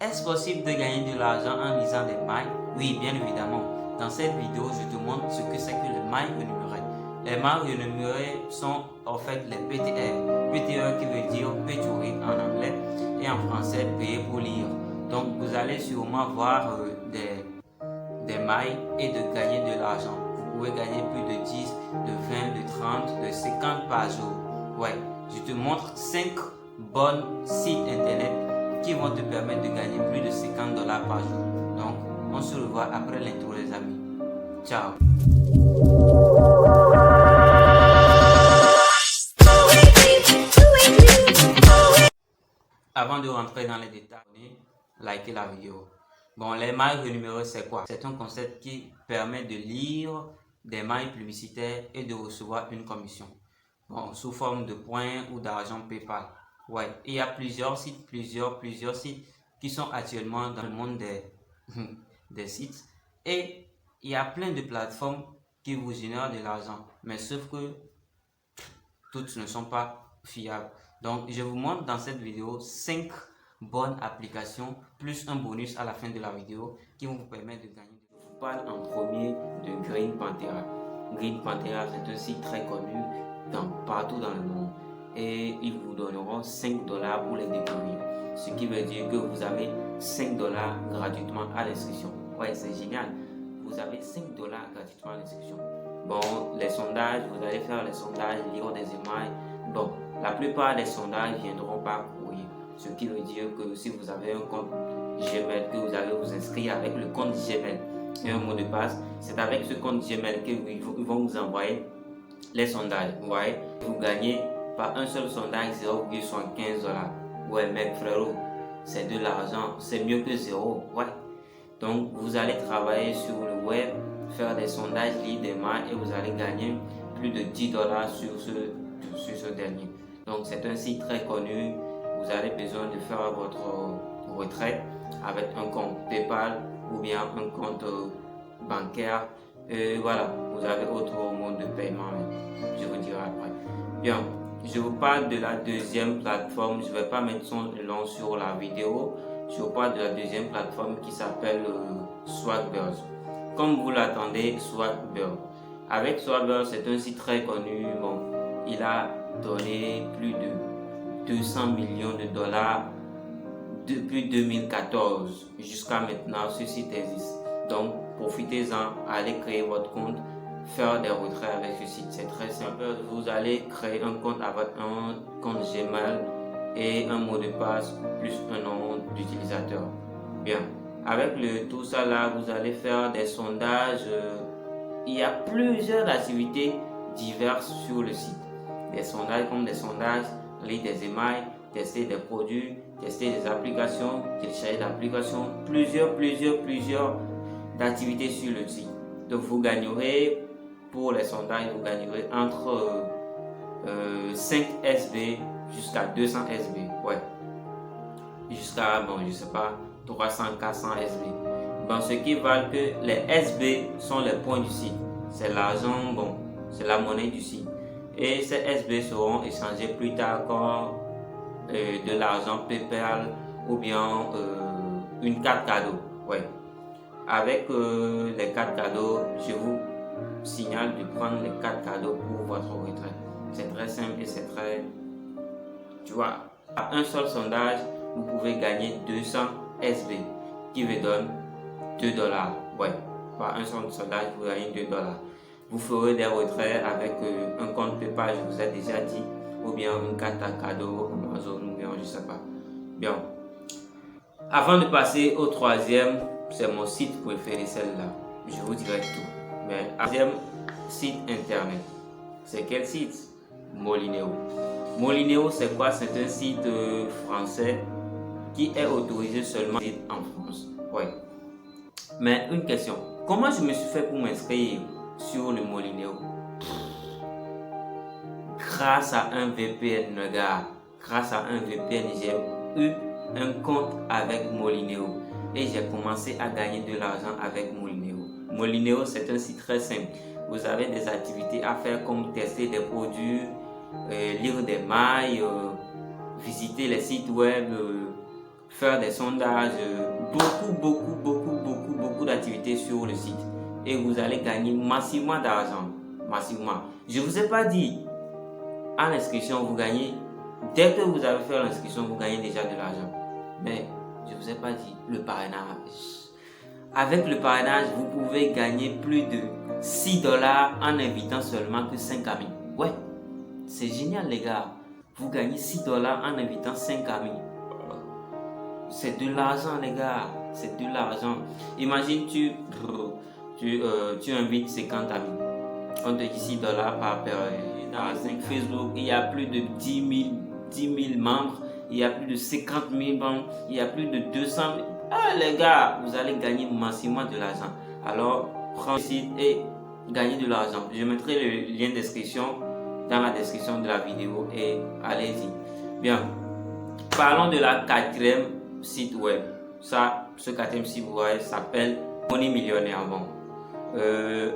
Est-ce possible de gagner de l'argent en lisant des mailles? Oui, bien évidemment. Dans cette vidéo, je te montre ce que c'est que les mailles rémunérées. Les mailles rémunérées sont en fait les PTR. PTR qui veut dire Pay to Read en anglais et en français payer pour lire. Donc vous allez sûrement voir des mailles et de gagner de l'argent. Vous pouvez gagner plus de 10, de 20, de 30, de 50 par jour. Ouais, je te montre 5 bons sites internet qui vont te permettre de gagner plus de 50 $ par jour. Donc, on se revoit après l'intro les amis. Ciao. Avant de rentrer dans les détails, likez la vidéo. Bon, les mailles rémunérées, c'est quoi? C'est un concept qui permet de lire des mailles publicitaires et de recevoir une commission. Bon, sous forme de points ou d'argent PayPal. Ouais, il y a plusieurs sites, plusieurs sites qui sont actuellement dans le monde des sites. Et il y a plein de plateformes qui vous génèrent de l'argent. Mais sauf que toutes ne sont pas fiables. Donc, je vous montre dans cette vidéo 5 bonnes applications plus un bonus à la fin de la vidéo qui vont vous permettre de gagner. Je vous parle en premier de Green Panthera. Green Panthera, c'est un site très connu partout dans le monde et ils vous donneront 5 $ pour les découvrir. Ce qui veut dire que vous avez 5 $ gratuitement à l'inscription. Ouais, c'est génial. Vous avez 5 $ gratuitement à l'inscription. Bon, les sondages, vous allez faire les sondages, lire des emails. Bon, la plupart des sondages viendront par courrier. Ce qui veut dire que si vous avez un compte Gmail, que vous allez vous inscrire avec le compte Gmail et un mot de passe, c'est avec ce compte Gmail qu'ils vont vous envoyer les sondages. Vous voyez, vous gagnez par un seul sondage 0,75 $. Ouais, mec, frérot, c'est de l'argent, c'est mieux que zéro. Ouais. Donc, vous allez travailler sur le web, faire des sondages, lire des mails et vous allez gagner plus de 10 $ sur ce dernier. Donc, c'est un site très connu. Vous avez besoin de faire votre retraite avec un compte PayPal ou bien un compte bancaire. Et voilà, vous avez autre mode de paiement, je vous dirai après. Bien, je vous parle de la deuxième plateforme. Je ne vais pas mettre son nom sur la vidéo. Je vous parle de la deuxième plateforme qui s'appelle Swagbucks. Comme vous l'attendez, Swagbucks. Avec Swagbucks, c'est un site très connu. Bon, il a donné plus de 200 millions de dollars depuis 2014 jusqu'à maintenant. Ce site existe. Donc, profitez-en, allez créer votre compte, faire des retraits avec ce site. C'est très simple. Vous allez créer un compte avec un compte Gmail et un mot de passe plus un nom d'utilisateur. Bien, avec tout ça là, vous allez faire des sondages. Il y a plusieurs activités diverses sur le site. Des sondages comme des sondages, lire des emails, tester des produits, tester des applications, télécharger des applications, plusieurs d'activités sur le site. Donc vous gagnerez, pour les sondages, vous gagnerez entre 5 SB jusqu'à 200 SB. Ouais. Jusqu'à, bon, je sais pas, 300, 400 SB. Bon, ce qui valent que les SB sont les points du site. C'est l'argent, bon, c'est la monnaie du site. Et ces SB seront échangés plus tard comme de l'argent PayPal ou bien une carte cadeau. Ouais. Avec les cartes cadeaux, je vous signale de prendre les cartes cadeaux pour votre retraite. C'est très simple et c'est très... Tu vois, à un seul sondage, vous pouvez gagner 200 SB qui vous donne 2 $. Ouais, par un seul sondage, vous gagnez 2 $. Vous ferez des retraits avec un compte PayPal, je vous ai déjà dit, ou bien une carte à cadeau, Amazon, ou bien je sais pas. Bien. Avant de passer au troisième, c'est mon site préféré, celle-là. Je vous dirai tout. Mais troisième site internet, c'est quel site? Molineo. Molineo, c'est quoi? C'est un site français qui est autorisé seulement en France. Ouais. Mais une question, comment je me suis fait pour m'inscrire sur le Molineo? Grâce à un VPN, le gars. Grâce à un VPN, j'ai eu un compte avec Molineo et j'ai commencé à gagner de l'argent avec Molineo. Molineo, c'est un site très simple. Vous avez des activités à faire comme tester des produits, lire des mails, visiter les sites web, faire des sondages, beaucoup d'activités sur le site. Et vous allez gagner massivement d'argent. Massivement. Je ne vous ai pas dit, à l'inscription, vous gagnez, dès que vous avez fait l'inscription, vous gagnez déjà de l'argent. Mais je ne vous ai pas dit le parrainage. Avec le parrainage, vous pouvez gagner plus de 6 dollars en invitant seulement que 5 amis. Ouais, c'est génial les gars. Vous gagnez 6 dollars en invitant 5 amis. C'est de l'argent les gars. C'est de l'argent. Imagine tu invites 50 amis. On te dit 6 dollars par période. Dans 5 Facebook, il y a plus de 10 000 membres. Il y a plus de 50 000 membres. Il y a plus de 200 000. Ah les gars, vous allez gagner massivement de l'argent. Alors, prenez le site et gagnez de l'argent. Je mettrai le lien d'inscription dans la description de la vidéo et allez-y. Bien, parlons de la quatrième site web. Ça, ce quatrième site web s'appelle Money Millionnaire. Bon,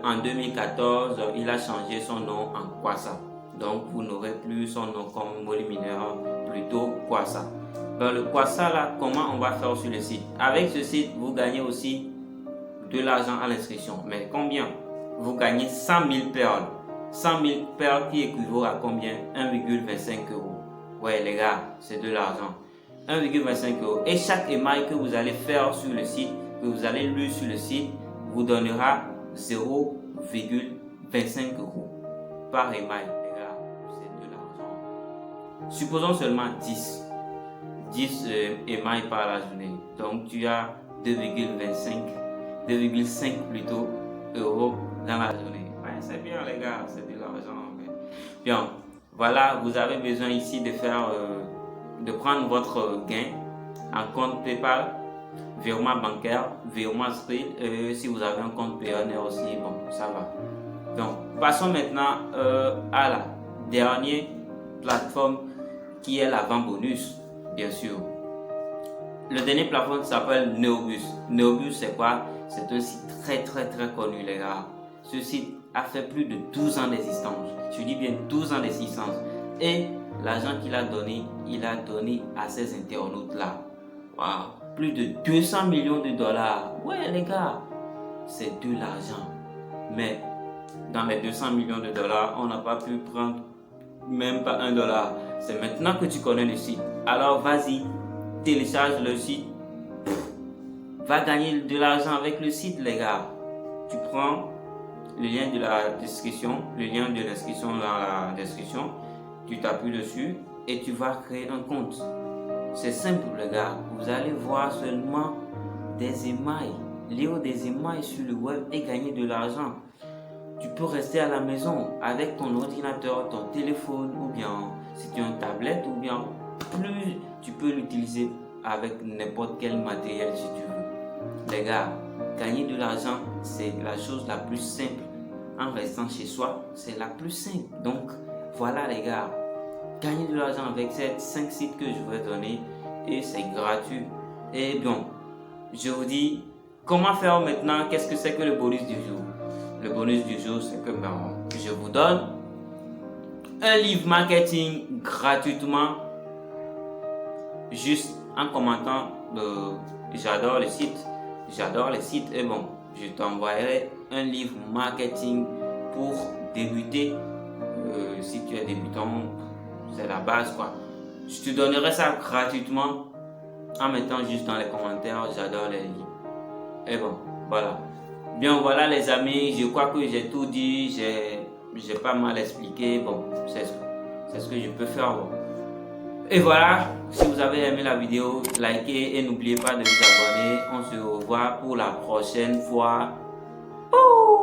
en 2014, il a changé son nom en Kwassa. Donc, vous n'aurez plus son nom comme Money Millionnaire, plutôt Kwassa. Dans le Kwassa là, comment on va faire sur le site? Avec ce site, vous gagnez aussi de l'argent à l'inscription. Mais combien? Vous gagnez 100 000 perles. 100 000 perles qui équivaut à combien? 1,25 €. Ouais les gars, c'est de l'argent. 1,25 €. Et chaque email que vous allez faire sur le site, que vous allez lire sur le site, vous donnera 0,25 € par email. Les gars, c'est de l'argent. Supposons seulement 10 emails par la journée. Donc tu as 2,5 plutôt euros dans la journée. Ouais, c'est bien les gars, c'est de l'argent. Bien, voilà, vous avez besoin ici de faire, de prendre votre gain en compte PayPal, virement bancaire, virement Street. Si vous avez un compte Payoneer aussi, bon, ça va. Donc, passons maintenant à la dernière plateforme qui est la vente bonus. Bien sûr. Le dernier plateforme s'appelle Neobus. Neobus, c'est quoi? C'est un site très connu, les gars. Ce site a fait plus de 12 ans d'existence. Je dis bien 12 ans d'existence. Et l'argent qu'il a donné, il a donné à ces internautes-là. Wow. Plus de 200 millions de dollars. Ouais, les gars, c'est de l'argent. Mais dans les 200 millions de dollars, on n'a pas pu prendre même pas $1. C'est maintenant que tu connais le site. Alors vas-y, télécharge le site. Va gagner de l'argent avec le site les gars. Tu prends le lien de la description, le lien de l'inscription dans la description. Tu t'appuies dessus et tu vas créer un compte. C'est simple les gars. Vous allez voir seulement des emails. Lire des emails sur le web et gagner de l'argent. Tu peux rester à la maison avec ton ordinateur, ton téléphone ou bien si tu as une tablette ou bien plus tu peux l'utiliser avec n'importe quel matériel si tu veux. Les gars, gagner de l'argent c'est la chose la plus simple. En restant chez soi, c'est la plus simple. Donc voilà les gars, gagner de l'argent avec ces 5 sites que je vais donner et c'est gratuit. Et bon, je vous dis comment faire maintenant. Qu'est-ce que c'est que le bonus du jour? Le bonus du jour, c'est que je vous donne un livre marketing gratuitement, juste en commentant j'adore les sites et bon, je t'envoyerai un livre marketing pour débuter. Si tu es débutant, c'est la base quoi. Je te donnerai ça gratuitement en mettant juste dans les commentaires j'adore les livres. Et bon, voilà. Bien voilà les amis, je crois que j'ai tout dit, j'ai pas mal expliqué. Bon, c'est ce que je peux faire. Bon. Et voilà, si vous avez aimé la vidéo, likez et n'oubliez pas de vous abonner. On se revoit pour la prochaine fois. Ouh!